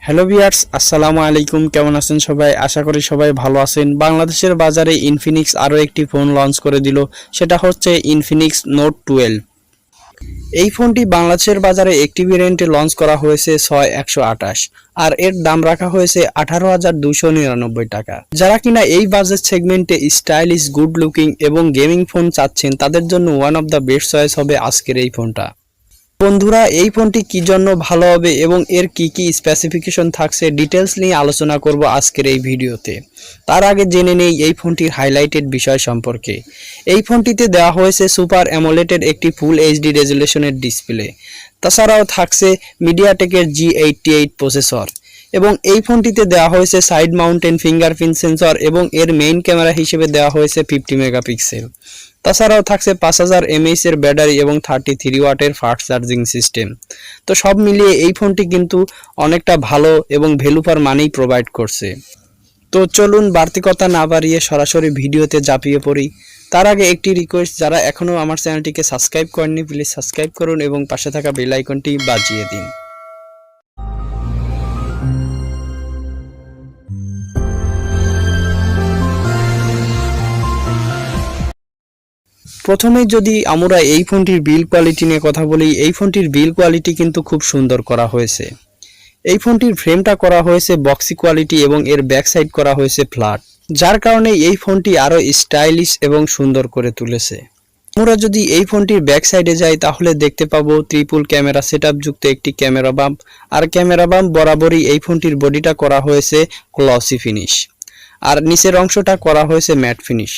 Hello viewers, আসসালামু আলাইকুম। কেমন আছেন সবাই? আশা করি সবাই ভালো আছেন। বাংলাদেশের বাজারে ইনফিনিক্স আরও একটি ফোন লঞ্চ করে দিল, সেটা হচ্ছে ইনফিনিক্স নোট 12। এই ফোনটি বাংলাদেশের বাজারে একটি ভেরিয়েন্টে লঞ্চ করা হয়েছে 6128, আর এর দাম রাখা হয়েছে 18,299 টাকা। যারা কিনা এই বাজেট সেগমেন্টে স্টাইলিশ, গুড লুকিং এবং গেমিং ফোন চাচ্ছেন, তাদের জন্য one of the best choice হবে আজকের এই ফোনটা। বন্ধুরা, এই ফোনটি কি জন্য ভালো হবে এবং এর কি কি স্পেসিফিকেশন থাকছে ডিটেলস নিয়ে আলোচনা করব আজকের এই ভিডিওতে। তার আগে জেনে নেই এই ফোনটির হাইলাইটেড বিষয় সম্পর্কে। এই ফোনটিতে দেওয়া হয়েছে সুপার অ্যামোলেডের একটি ফুল এইচডি রেজুলেশনের ডিসপ্লে। তাছাড়াও থাকছে মিডিয়াটেকের G88 প্রসেসর এবং এই ফোনটিতে দেওয়া হয়েছে সাইড মাউন্টেন ফিঙ্গারপ্রিন্ট সেন্সর এবং এর মেইন ক্যামেরা হিসেবে দেওয়া হয়েছে 50 মেগাপিক্সেল। তাছাড়াও থাকছে 5000 mAh এর ব্যাটারি এবং 33 ওয়াটের ফাস্ট চার্জিং সিস্টেম। তো সব মিলিয়ে এই ফোনটি কিন্তু অনেকটা ভালো এবং ভ্যালু ফর মানি প্রোভাইড করছে। তো চলুন বাড়তি কথা না বাড়িয়ে সরাসরি ভিডিওতে ঝাঁপিয়ে পড়ি। তার আগে একটি রিকোয়েস্ট, যারা এখনও আমার চ্যানেলটিকে সাবস্ক্রাইব করেননি প্লিজ সাবস্ক্রাইব করুন এবং পাশে থাকা বেল আইকনটি বাজিয়ে দিন। প্রথমে যদি আমরা এই ফোনটির বিল্ড কোয়ালিটি নিয়ে কথা বলি, এই ফোনটির বিল্ড কোয়ালিটি কিন্তু খুব সুন্দর করা হয়েছে। এই ফোনটির ফ্রেমটা করা হয়েছে বক্সি কোয়ালিটি এবং এর ব্যাক সাইড করা হয়েছে ফ্ল্যাট, যার কারণে এই ফোনটি আরও স্টাইলিশ এবং সুন্দর করে তুলেছে। আমরা যদি এই ফোনটির ব্যাক সাইডে যাই তাহলে দেখতে পাবো ট্রিপল ক্যামেরা সেটআপ যুক্ত একটি ক্যামেরা বাম্প, আর ক্যামেরা বাম্প বরাবরই এই ফোনটির বডিটা করা হয়েছে গ্লসি ফিনিশ, আর নিচের অংশটা করা হয়েছে ম্যাট ফিনিশ।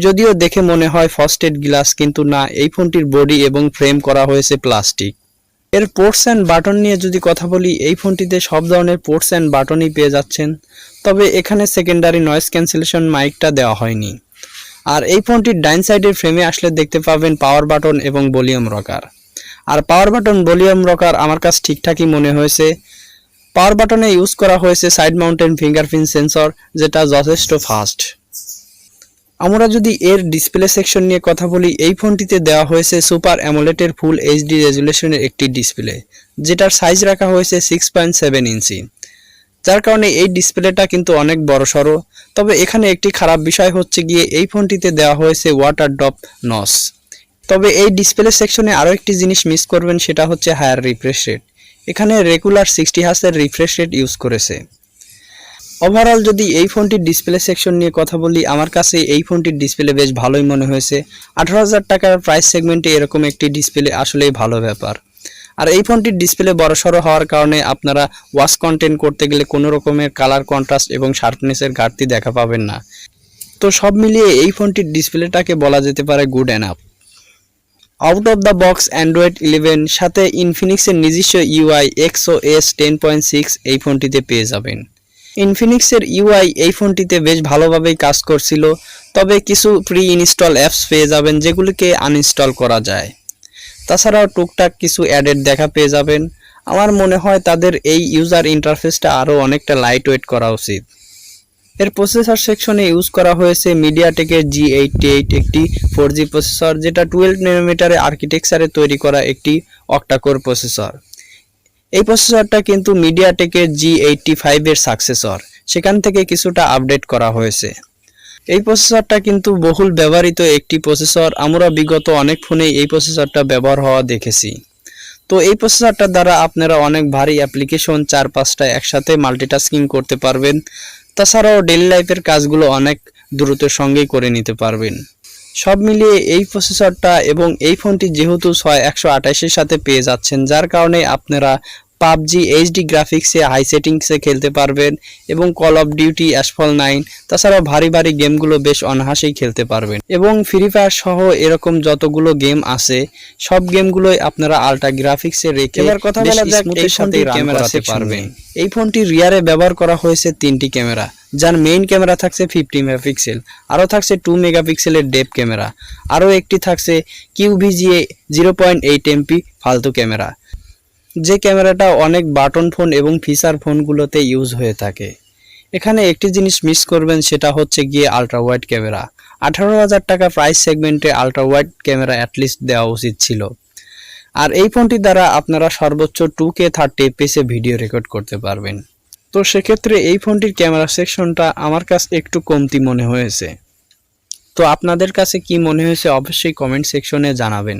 যদিও দেখে মনে হয় ফ্রস্টেড গ্লাস, কিন্তু না, এই ফোনটির বডি এবং ফ্রেম করা হয়েছে প্লাস্টিক। এর পোর্টস অ্যান্ড বাটন নিয়ে যদি কথা বলি, এই ফোনটিতে সব ধরনের পোর্টস অ্যান্ড বাটনই পেয়ে যাচ্ছেন, তবে এখানে সেকেন্ডারি নয়েজ ক্যান্সেলেশন মাইকটা দেওয়া হয়নি। আর এই ফোনটির ডাইন সাইডের ফ্রেমে আসলে দেখতে পাবেন পাওয়ার বাটন এবং ভলিউম রকার। আর পাওয়ার বাটন ভলিউম রকার আমার কাছে ঠিকঠাকই মনে হয়েছে। পাওয়ার বাটনে ইউজ করা হয়েছে সাইড মাউন্টেন ফিঙ্গারপ্রিন্ট সেন্সর, যেটা যথেষ্ট ফাস্ট। আমরা যদি এর ডিসপ্লে সেকশন নিয়ে কথা বলি, এই ফোনটিতে দেওয়া হয়েছে সুপার অ্যামোলেডের ফুল এইচডি রেজুলেশনের একটি ডিসপ্লে, যেটার সাইজ রাখা হয়েছে 6.7 ইঞ্চি, যার কারণে এই ডিসপ্লেটা কিন্তু অনেক বড়সড়। তবে এখানে একটি খারাপ বিষয় হচ্ছে গিয়ে এই ফোনটিতে দেওয়া হয়েছে ওয়াটার ড্রপ নচ। তবে এই ডিসপ্লে সেকশনে আরও একটি জিনিস মিস করবেন, সেটা হচ্ছে হায়ার রিফ্রেশ রেট। এখানে রেগুলার 60 হার্টজের রিফ্রেশ রেট ইউজ করেছে। ওভারঅল যদি এই ফোনটির ডিসপ্লে সেকশন নিয়ে কথা বলি, আমার কাছে এই ফোনটির ডিসপ্লে বেশ ভালোই মনে হয়েছে। 18,000 টাকার প্রাইস সেগমেন্টে এরকম একটি ডিসপ্লে আসলেই ভালো ব্যাপার। আর এই ফোনটির ডিসপ্লে বড়সড় হওয়ার কারণে আপনারা ওয়াচ কন্টেন্ট করতে গেলে কোনো রকমের কালার কন্ট্রাস্ট এবং শার্পনেসের ঘাটতি দেখা পাবেন না। তো সব মিলিয়ে এই ফোনটির ডিসপ্লেটাকে বলা যেতে পারে good enough. Out of the box Android 11 সাথে ইনফিনিক্সের নিজস্ব ইউআই XOS 10.6 এই ফোনটিতে পেয়ে যাবেন। ইনফিনিক্সের ইউআই এই ফোনটিতে বেশ ভালোভাবেই কাজ করছিল, তবে কিছু প্রি ইনস্টল অ্যাপস পেয়ে যাবেন যেগুলিকে আনইনস্টল করা যায়। তাছাড়াও টুকটাক কিছু অ্যাডেড দেখা পেয়ে যাবেন। আমার মনে হয় তাদের এই ইউজার ইন্টারফেসটা আরও অনেকটা লাইট ওয়েট করা উচিত। এর প্রসেসর সেকশনে ইউজ করা হয়েছে মিডিয়াটেকের G88 একটি 4G প্রসেসর, যেটা 12 ন্যানোমিটারে আর্কিটেকচারে তৈরি করা একটি অক্টাকোর প্রসেসর। এই প্রসেসরটা কিন্তু মিডিয়াটেকের G85 এর সাকসেসর, সেখান থেকে কিছুটা আপডেট করা হয়েছে। এই প্রসেসরটা কিন্তু বহুল ব্যবহৃত একটি প্রসেসর, আমরা বিগত অনেক ফোনেই এই প্রসেসরটা ব্যবহার হওয়া দেখেছি। তো এই প্রসেসরটার দ্বারা আপনারা অনেক ভারী অ্যাপ্লিকেশন 4-5টা একসাথে মাল্টিটাস্কিং করতে পারবেন। তাছাড়াও ডেইলি লাইফের কাজগুলো অনেক দ্রুত সঙ্গেই করে নিতে পারবেন। সব মিলিয়ে এই প্রসেসরটা এবং এই ফোনটি যেহেতু 6128 সাথে পেয়ে যাচ্ছেন, যার কারণে আপনারা পাবজি এইচডি গ্রাফিক্সে হাই সেটিংসে খেলতে পারবেন এবং কল অফ ডিউটি, অ্যাসফল 9, তাছাড়াও ভারী ভারী গেমগুলো বেশ অনায়াসেই খেলতে পারবেন। এবং ফ্রি ফায়ার সহ এরকম যতগুলো গেম আছে সব গেমগুলোই আপনারা আল্ট্রা গ্রাফিক্সে রেখে কথা বলা যাক এই ফোনটির ক্যামেরা রাখতে পারবেন। এই ফোনটির রিয়ারে ব্যবহার করা হয়েছে 3টি ক্যামেরা, যার মেইন ক্যামেরা থাকছে 50 মেগাপিক্সেল, আরও থাকছে 2 মেগাপিক্সেলের ডেপ ক্যামেরা, আরও একটি থাকছে QVGA 0.8 MP ফালতু ক্যামেরা, যে ক্যামেরাটা অনেক বাটন ফোন এবং ফিচার ফোনগুলোতে ইউজ হয়ে থাকে। এখানে একটি জিনিস মিস করবেন, সেটা হচ্ছে গিয়ে আল্ট্রা ওয়াইড ক্যামেরা। 18,000 টাকা প্রাইস সেগমেন্টে আল্ট্রা ওয়াইড ক্যামেরা অ্যাটলিস্ট দেওয়া উচিত ছিল। আর এই ফোনটি দ্বারা আপনারা সর্বোচ্চ 2K 30 fps ভিডিও রেকর্ড করতে পারবেন। তো সেক্ষেত্রে এই ফোনটির ক্যামেরা সেকশনটা আমার কাছে একটু কমতি মনে হয়েছে। তো আপনাদের কাছে কি মনে হয়েছে অবশ্যই কমেন্ট সেকশনে জানাবেন।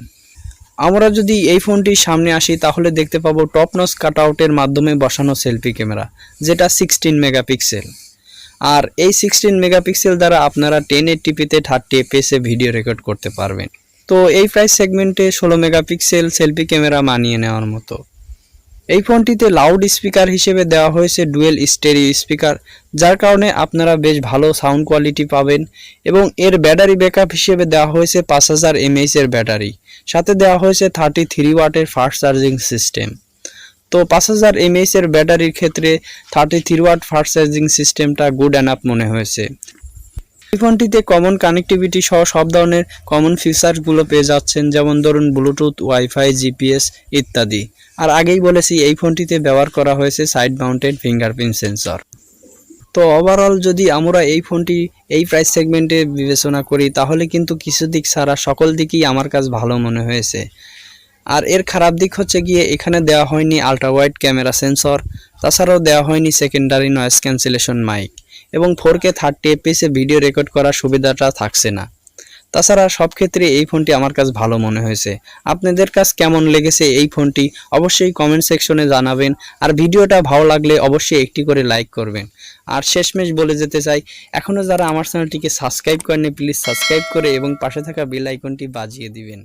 আমরা যদি এই ফোনটির সামনে আসি তাহলে দেখতে পাবো টপ নচ কাটআউটের মাধ্যমে বসানো সেলফি ক্যামেরা, যেটা 16 মেগাপিক্সেল। আর এই 16 মেগাপিক্সেল দ্বারা আপনারা 1080p-তে 30 fps ভিডিও রেকর্ড করতে পারবেন। তো এই প্রাইস সেগমেন্টে 16 মেগাপিক্সেল সেলফি ক্যামেরা মানিয়ে নেওয়ার মতো। এই ফোনটিতে লাউড স্পিকার হিসেবে দেওয়া হয়েছে ডুয়েল স্টেরিও স্পিকার, যার কারণে আপনারা বেশ ভালো সাউন্ড কোয়ালিটি পাবেন। এবং এর ব্যাটারি ব্যাকআপ হিসেবে দেওয়া হয়েছে 5000 mAh এর ব্যাটারি, সাথে দেওয়া হয়েছে 33 ওয়াটের ফাস্ট চার্জিং সিস্টেম। তো 5000 mAh এর ব্যাটারির ক্ষেত্রে 33 ওয়াট ফাস্ট চার্জিং সিস্টেমটা গুড এনাফ মনে হয়েছে। এই ফোনটিতে কমন কানেক্টিভিটি সহ সব ধরনের কমন ফিচারগুলো পেয়ে যাচ্ছেন, যেমন ধরুন ব্লুটুথ, ওয়াইফাই, জিপিএস ইত্যাদি। আর আগেই বলেছি এই ফোনটিতে ব্যবহার করা হয়েছে সাইড মাউন্টেড ফিঙ্গারপ্রিন্ট সেন্সর। তো ওভারঅল যদি আমরা এই ফোনটি এই প্রাইস সেগমেন্টে বিবেচনা করি তাহলে কিন্তু কিছু দিক ছাড়া সকল দিকই আমার কাছে ভালো মনে হয়েছে। আর এর খারাপ দিক হচ্ছে গিয়ে এখানে দেওয়া হয়নি আল্ট্রা ওয়াইড ক্যামেরা সেন্সর, তাছাড়াও দেওয়া হয়নি সেকেন্ডারি নয়েজ ক্যান্সেলেশন মাইক, এবং 4K 30 fps ভিডিও রেকর্ড করার সুবিধাটা থাকছে না। তাছাড়া সব ক্ষেত্রে এই ফোনটি আমার কাছে ভালো মনে হয়েছে। আপনাদের কাছে কেমন লেগেছে এই ফোনটি অবশ্যই কমেন্ট সেকশনে জানাবেন। আর ভিডিওটা ভালো লাগলে অবশ্যই একটি করে লাইক করবেন। আর শেষমেশ বলে যেতে চাই, এখনও যারা আমার চ্যানেলটিকে সাবস্ক্রাইব করেননি প্লিজ সাবস্ক্রাইব করে এবং পাশে থাকা বেল আইকনটি বাজিয়ে দিবেন।